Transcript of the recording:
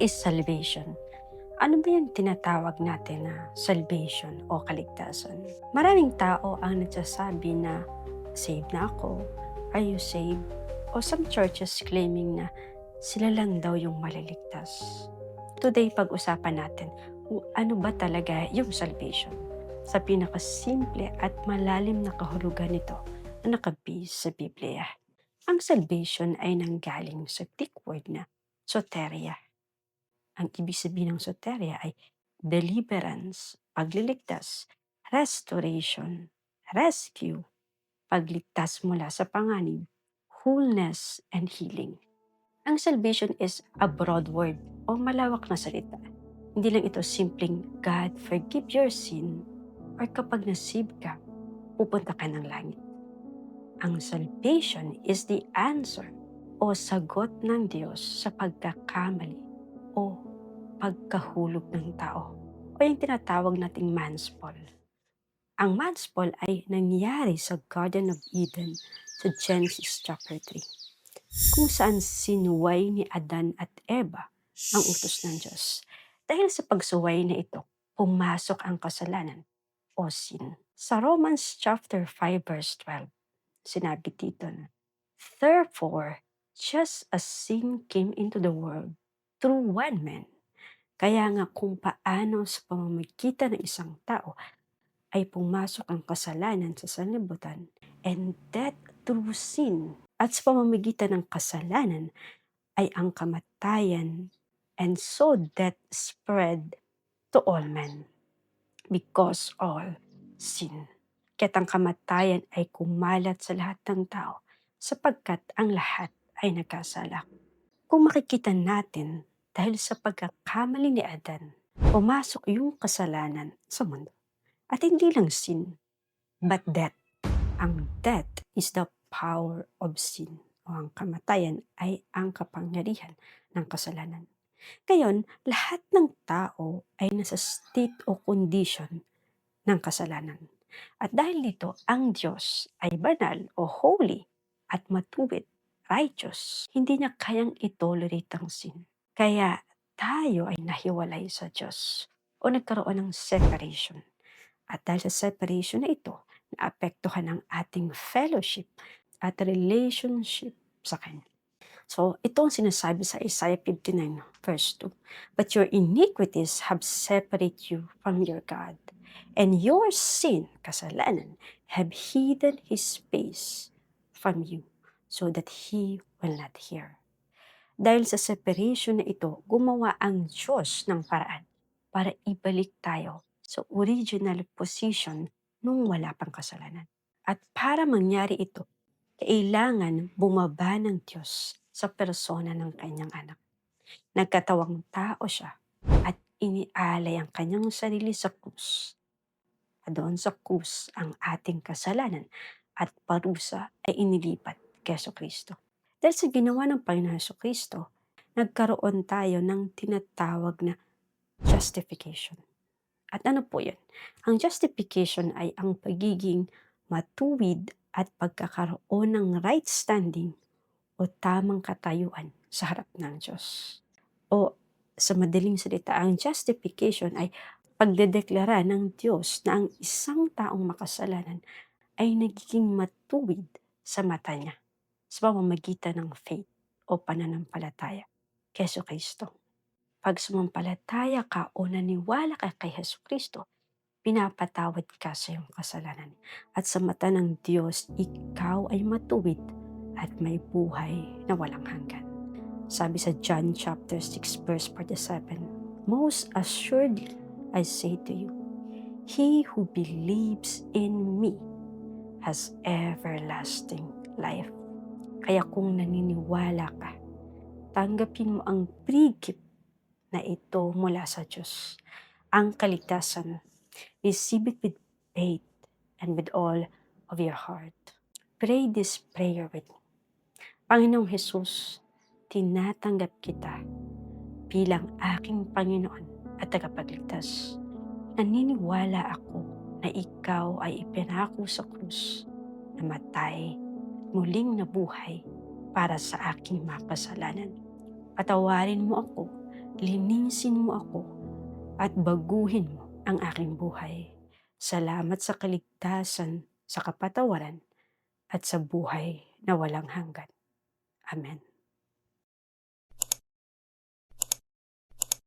is salvation? Ano ba yung tinatawag natin na salvation o kaligtasan? Maraming tao ang nagsasabi na saved na ako, are you saved? O some churches claiming na sila lang daw yung maliligtas. Today, pag-usapan natin kung ano ba talaga yung salvation sa pinakasimple at malalim na kahulugan nito na nakabase sa Biblia. Ang salvation ay nanggaling sa Greek word na soteria. Ang ibig sabihin ng soteria ay deliverance, pagliligtas, restoration, rescue, pagligtas mula sa panganib, wholeness, and healing. Ang salvation is a broad word o malawak na salita. Hindi lang ito simpleng God forgive your sin or kapag nasave ka, pupunta ka ng langit. Ang salvation is the answer o sagot ng Diyos sa pagkakamali o pagkahulog ng tao o yung tinatawag nating man's fall. Ang man's fall ay nangyari sa Garden of Eden sa Genesis chapter 3, kung saan sinuway ni Adan at Eva ang utos ng Diyos. Dahil sa pagsuway na ito, pumasok ang kasalanan o sin. Sa Romans chapter 5 verse 12, sinabi dito na, therefore, just as sin came into the world through one man, kaya nga kung paano sa pamamagitan ng isang tao ay pumasok ang kasalanan sa sanlibutan, and death through sin, at sa pamamagitan ng kasalanan ay ang kamatayan, and so death spread to all men because all sin. Kaya't ang kamatayan ay kumalat sa lahat ng tao sapagkat ang lahat ay nagkasala. Kung makikita natin, dahil sa pagkakamali ni Adan, pumasok yung kasalanan sa mundo. At hindi lang sin, but death. Ang death is the power of sin. O ang kamatayan ay ang kapangyarihan ng kasalanan. Ngayon, lahat ng tao ay nasa state o condition ng kasalanan. At dahil dito, ang Diyos ay banal o holy at matuwid, righteous. Hindi niya kayang itolerate ang sin. Kaya tayo ay nahiwalay sa Diyos o nagkaroon ng separation. At dahil sa separation na ito, naapektuhan ang ating fellowship at relationship sa Kanya. So, ito ang sinasabi sa Isaiah 59 verse 2. But your iniquities have separated you from your God, and your sin, kasalanan, have hidden His face from you, so that He will not hear. Dahil sa separation na ito, gumawa ang Diyos ng paraan para ibalik tayo sa original position nung wala pang kasalanan. At para mangyari ito, kailangan bumaba ng Diyos sa persona ng kanyang anak. Nagkatawang tao siya at inialay ang kanyang sarili sa krus. At doon sa krus ang ating kasalanan at parusa ay inilipat kay Jesucristo. Dahil sa ginawa ng Panginoon Jesucristo, nagkaroon tayo ng tinatawag na justification. At ano po yun? Ang justification ay ang pagiging matuwid at pagkakaroon ng right standing o tamang katayuan sa harap ng Diyos. O sa madaling salita, ang justification ay pagdedeklara ng Diyos na ang isang taong makasalanan ay nagiging matuwid sa mata niya sa pamamagitan ng faith o pananampalataya kay Jesucristo. Pag sumampalataya ka o naniwala ka kay Jesucristo, pinapatawad ka sa iyong kasalanan. At sa mata ng Diyos, ikaw ay matuwid at may buhay na walang hanggan. Sabi sa John chapter 6 verse 47, most assuredly I say to you, he who believes in me has everlasting life. Kaya kung naniniwala ka, tanggapin mo ang free gift na ito mula sa Diyos. Ang kaligtasan, receive it with faith and with all of your heart. Pray this prayer with me. Panginoong Jesus, tinatanggap kita bilang aking Panginoon at tagapagligtas. Naniniwala ako na ikaw ay ipinako sa krus, namatay, muling nabuhay para sa aking makasalanan. Patawarin mo ako linisin mo ako at baguhin mo ang aking buhay. Salamat sa kaligtasan, sa kapatawaran, at sa buhay na walang hanggan. Amen.